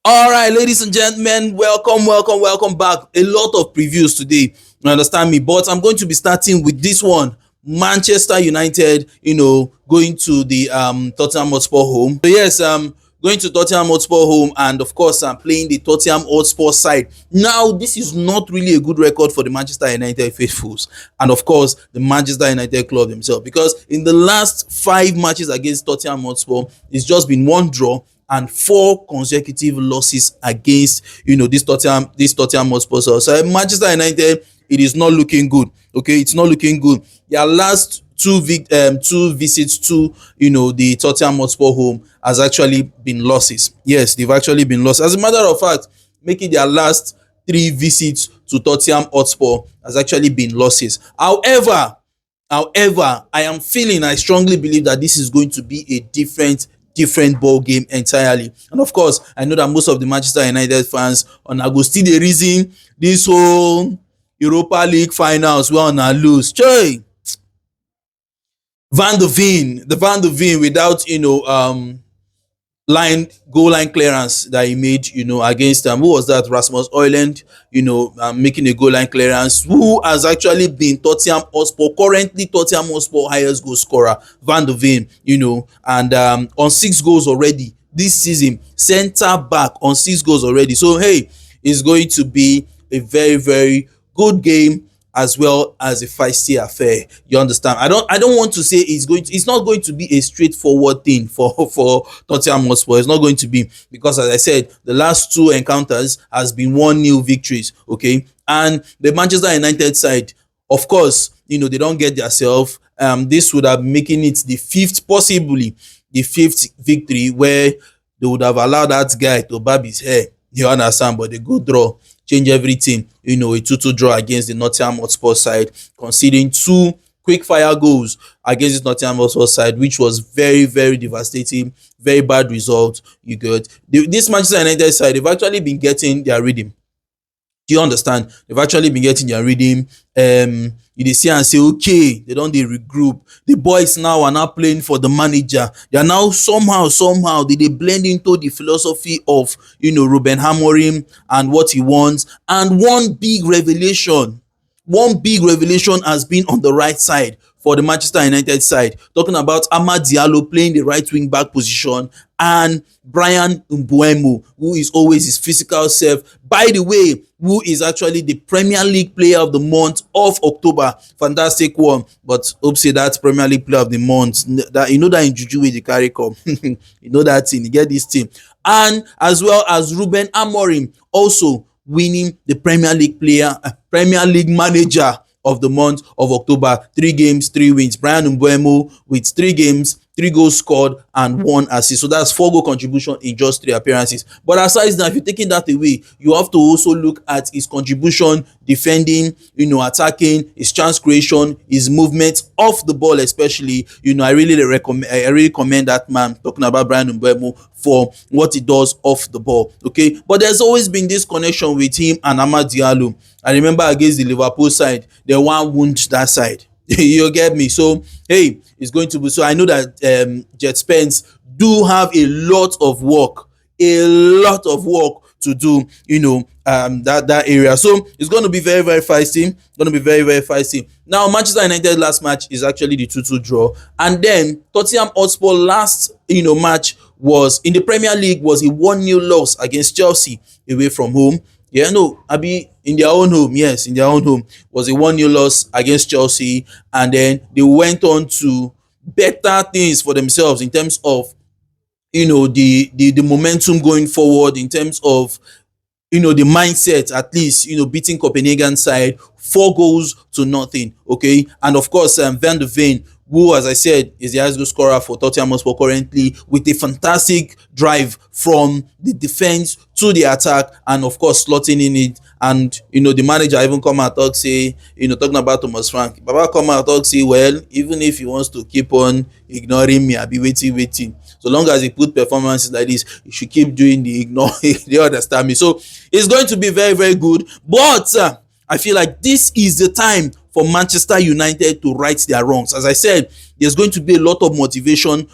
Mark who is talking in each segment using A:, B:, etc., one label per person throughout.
A: All right, ladies and gentlemen, welcome back. A lot of previews today, you understand me, but I'm going to be starting with this one. Manchester United, going to the Tottenham Hotspur home. So yes, going to Tottenham Hotspur home, and of course, I'm playing the Tottenham Hotspur side. Now, this is not really a good record for the Manchester United faithfuls, and of course, the Manchester United club themselves, because in the last 5 matches against Tottenham Hotspur, it's just been one draw and 4 consecutive losses against this Tottenham Hotspur. So Manchester United, it is not looking good. Okay, it's not looking good. Their last two visits to the Tottenham Hotspur home has actually been losses. Yes, they've actually been losses. As a matter of fact, making their last 3 visits to Tottenham Hotspur has actually been losses. However, I strongly believe that this is going to be a different ball game entirely. And of course, I know that most of the Manchester United fans on go still the reason this whole Europa League finals wey una lose. Chey! Van de Ven without goal line clearance that he made, against who was that? Rasmus Højlund, making a goal line clearance. Who has actually been currently Tottenham Hotspur highest goal scorer, Van de Ven, and on 6 goals already this season, centre back on 6 goals already. So hey, it's going to be a very good game as well as a feisty affair. You understand? I don't want to say it's not going to be a straightforward thing for Tottenham Hotspur. It's not going to be, because as I said, the last 2 encounters has been 1-0 victories. Okay, and the Manchester United side, of course, they don't get themselves. This would have making it possibly the fifth victory where they would have allowed that guy to barb his hair. You understand? But they go draw, change everything. A 2-2 draw against the Nottingham Hotspur side, conceding 2 quick fire goals against the Nottingham Hotspur side, which was very devastating, very bad result. You get this Manchester United side, they've actually been getting their rhythm. Do you understand? They've actually been getting their rhythm. You dey see and say, okay, they don't regroup. The boys now are now playing for the manager. They are now somehow they blend into the philosophy of Ruben Amorim and what he wants. And one big revelation has been on the right side for the Manchester United side. Talking about Amad Diallo playing the right wing back position, and Brian Mbeumo, who is always his physical self. By the way, who is actually the Premier League Player of the Month of October. Fantastic one. But hope say that Premier League Player of the Month, that that in juju wey dey carry come. That thing, you get this team. And as well as Ruben Amorim also winning the Premier League Manager of the month of October. 3 games, 3 wins. Brian Mbeumo with 3 games, 3 goals scored and 1 assist. So that's 4 goal contribution in just 3 appearances. But aside that, if you're taking that away, you have to also look at his contribution, defending, attacking, his chance creation, his movement off the ball, especially. I really commend that man, talking about Brian Mbeumo, for what he does off the ball. Okay, but there's always been this connection with him and Amad Diallo. I remember against the Liverpool side, they one wound that side. You get me? So hey, it's going to be, so I know that Jet Spence do have a lot of work to do, that area. So it's going to be very feisty. Now Manchester United last match is actually the 2-2 draw, and then Tottenham Hotspur last match was in the Premier League, was a 1-0 loss against Chelsea away from home. Abi in their own home. Yes, in their own home was a 1-0 loss against Chelsea, and then they went on to better things for themselves in terms of the momentum going forward, in terms of the mindset, at least beating Copenhagen side 4 goals to nothing. Okay, and of course Van de Ven, who, as I said, is the highest goal scorer for Tottenham Hotspur currently, with a fantastic drive from the defense to the attack, and of course slotting in it. And the manager even come out talk say, talking about Thomas Frank, Baba come out talk say, well, even if he wants to keep on ignoring me, I'll be waiting. So long as he put performances like this, he should keep doing the ignore. They understand me. So it's going to be very good. But I feel like this is the time for Manchester United to right their wrongs. As I said, there's going to be a lot of motivation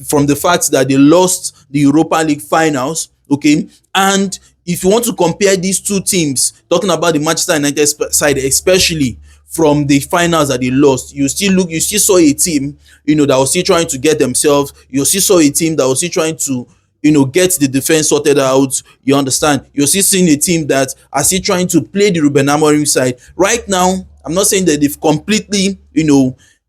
A: from the fact that they lost the Europa League finals. Okay, and if you want to compare these two teams, talking about the Manchester United side, especially from the finals that they lost, you still saw a team, that was still trying to get themselves. You still saw a team that was still trying to, get the defense sorted out. You understand? You're still seeing a team that are still trying to play the Ruben Amorim side. Right now, I'm not saying that they've completely,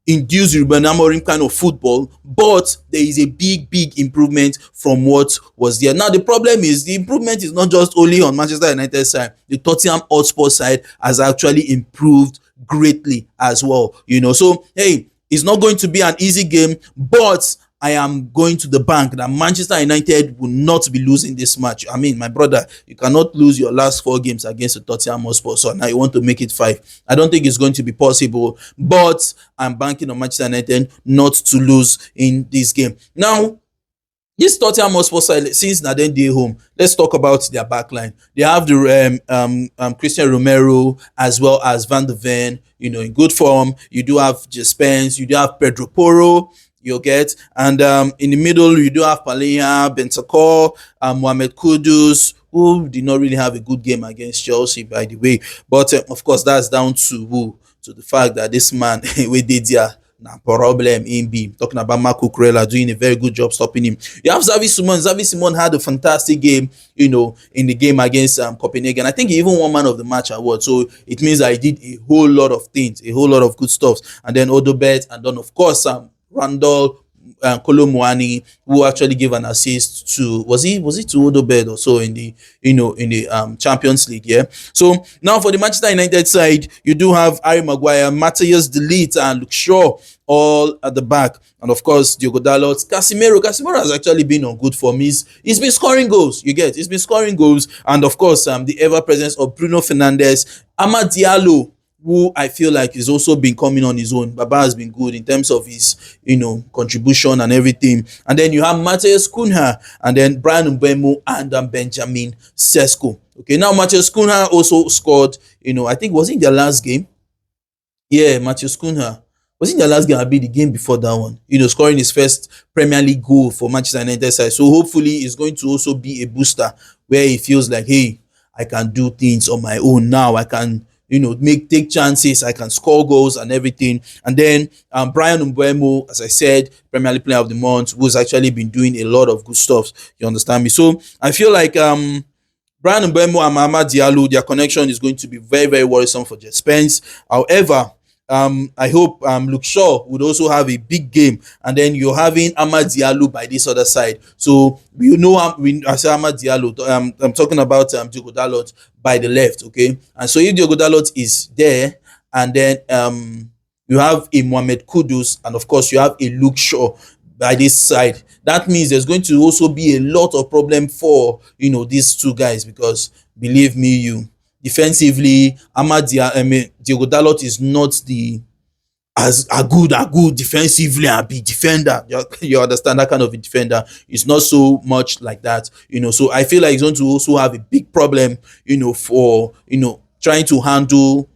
A: induce Ruben Amorim kind of football, but there is a big improvement from what was there. Now the problem is the improvement is not just only on Manchester United side. The Tottenham Hotspur side has actually improved greatly as well. So hey, it's not going to be an easy game, but I am going to the bank that Manchester United will not be losing this match. I mean, my brother, you cannot lose your last 4 games against the Tottenham Hotspur. So now you want to make it 5. I don't think it's going to be possible, but I'm banking on Manchester United not to lose in this game. Now, this Tottenham Hotspur side, since na dem dey home, let's talk about their backline. They have the Christian Romero as well as Van de Ven, in good form. You do have Spence, you do have Pedro Porro, you get, and in the middle you do have Palhinha, Bentancur, Mohamed Kudus, who did not really have a good game against Chelsea, by the way. But of course, that's down to who? To the fact that this man we did there. Nah, problem in B. Talking about Marco Kurela doing a very good job stopping him. You have Xavi Simon. Xavi Simon had a fantastic game, in the game against Copenhagen. I think he even won man of the match award. So it means that he did a whole lot of things, a whole lot of good stuff. And then Odobert, and then of course Randall Kolo Muani, who actually gave an assist to was he to Odobert or so in the Champions League. Yeah. So now for the Manchester United side, you do have Harry Maguire, Matthias De Ligt, and Luke Shaw all at the back, and of course Diogo Dalot. Casemiro has actually been on good form. He's been scoring goals. He's been scoring goals, and of course the ever presence of Bruno Fernandes, Amad Diallo, who I feel like is also been coming on his own. Baba has been good in terms of his, contribution and everything. And then you have Matheus Cunha, and then Brian Mbeumo, and Benjamin Sesko. Okay, now Matheus Cunha also scored, I think, was it in their last game? Yeah, Matheus Cunha. Was it in their last game? I'll be the game before that one. Scoring his first Premier League goal for Manchester United side. So hopefully it's going to also be a booster where he feels like, hey, I can do things on my own now. I can take chances, I can score goals and everything. And then Brian Mbeumo, as I said, Premier League Player of the Month, who's actually been doing a lot of good stuff. You understand me? So I feel like Brian Mbeumo and Amad Diallo, their connection is going to be very, very worrisome for Jet Spence. However, I hope Luke Shaw would also have a big game, and then you're having Amad Diallo by this other side. So I say Amad Diallo. I'm talking about Diogo Dalot by the left, okay. And so if Diogo Dalot is there, and then you have a Mohamed Kudus, and of course you have a Luke Shaw by this side, that means there's going to also be a lot of problem for these two guys, because believe me, defensively, Diogo Dalot is not as good defensively and be defender. You understand, that kind of a defender is not so much like that. So I feel like he's going to also have a big problem, for trying to handle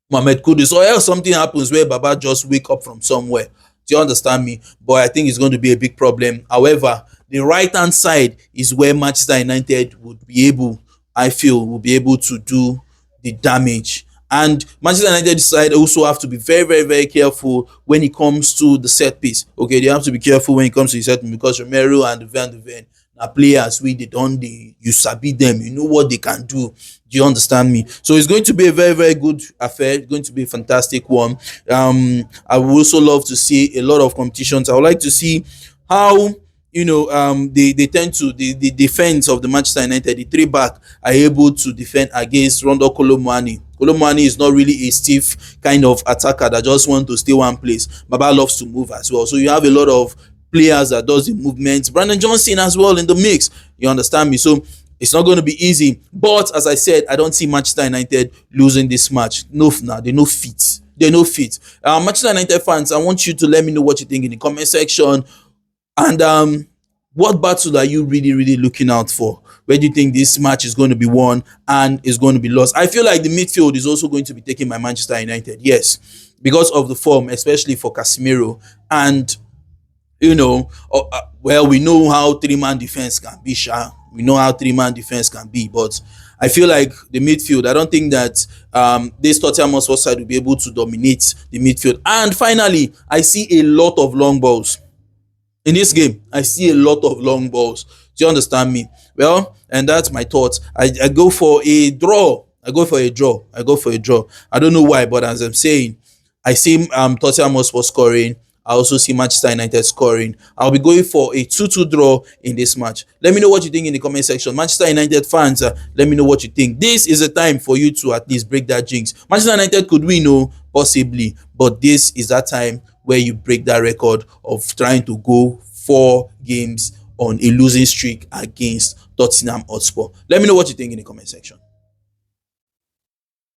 A: Mohamed Kudus, or else something happens where Baba just wake up from somewhere. Do you understand me? But I think it's going to be a big problem. However, the right hand side is where Manchester United would be able, I feel, will be able to do the damage. And Manchester United side also have to be very, very, very careful when it comes to the set piece. Okay, they have to be careful when it comes to the set piece, because Romero and Van de Ven are players you sabi them, you know what they can do. Do you understand me? So it's going to be a very, very good affair. It's going to be a fantastic one. I would also love to see a lot of competitions. I would like to see how they tend to the defense of the Manchester United, the 3-back, are able to defend against Rondo Kolo Muani. Kolo Muani is not really a stiff kind of attacker that just want to stay one place. Baba loves to move as well. So you have a lot of players that does the movements. Brandon Johnson as well in the mix. You understand me? So it's not going to be easy. But as I said, I don't see Manchester United losing this match. No, they're no fit. They're no fit. Manchester United fans, I want you to let me know what you think in the comment section. And what battle are you really, really looking out for? Where do you think this match is going to be won and is going to be lost? I feel like the midfield is also going to be taken by Manchester United. Yes, because of the form, especially for Casemiro. And well, we know how three-man defense can be, sha. We know how three-man defense can be, but I feel like the midfield, I don't think that this Tottenham Hotspur side will be able to dominate the midfield. And finally, I see a lot of long balls in this game. I see a lot of long balls. Do you understand me? Well, and that's my thoughts. I go for a draw. I go for a draw. I go for a draw. I don't know why, but as I'm saying, I see Tottenham Hotspur scoring. I also see Manchester United scoring. I'll be going for a 2-2 draw in this match. Let me know what you think in the comment section. Manchester United fans, let me know what you think. This is a time for you to at least break that jinx. Manchester United could win, no, possibly, but this is that time where you break that record of trying to go 4 games on a losing streak against Tottenham Hotspur. Let me know what you think in the comment section.